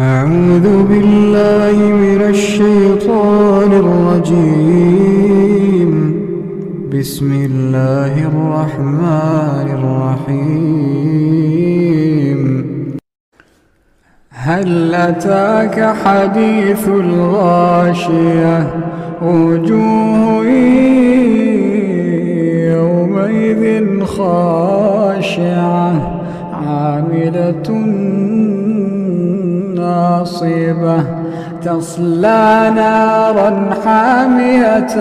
أعوذ بالله من الشيطان الرجيم. بسم الله الرحمن الرحيم. هل أتاك حديث الغاشية؟ وجوه يومئذ خاشعة عاملة ناصبة تصلى نارا حامية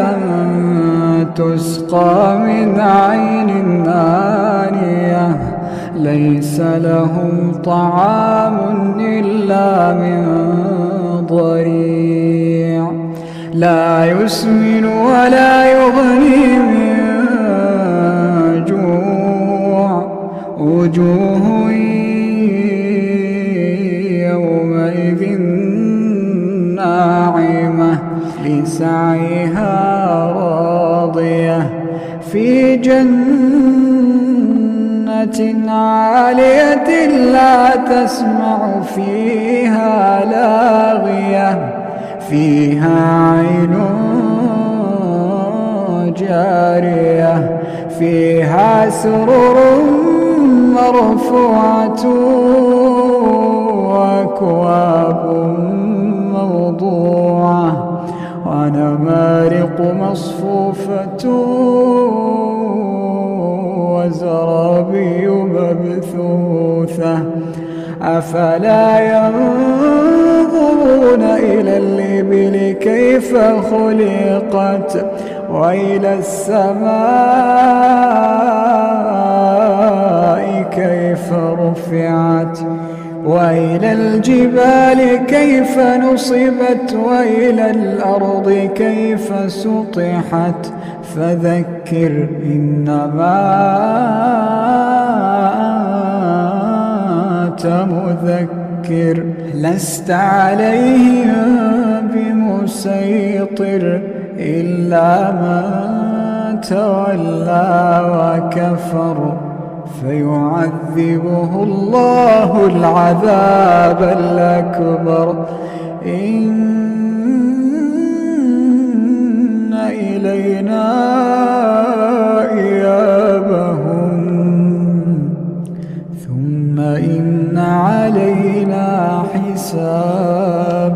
تسقى من عين آنية ليس لهم طعام إلا من ضريع لا يسمن ولا يغني من جوع وجوه يومئذ ناعمة لسعيها راضية في جنة عالية لا تسمع فيها لاغية فيها عين جارية فيها سرر مرفوعة وأكواب موضوعة ونمارق مصفوفة وزرابي مبثوثة أفلا ينظرون إلى الإبل كيف خلقت وإلى السماء كيف رفعت وإلى الجبال كيف نصبت وإلى الأرض كيف سطحت فذكر إنما أنت مذكر لست عليهم بمسيطر إلا من تولى وكفر فيعذبه الله العذاب الأكبر إن إلينا إيابهم ثم إن علينا حسابهم.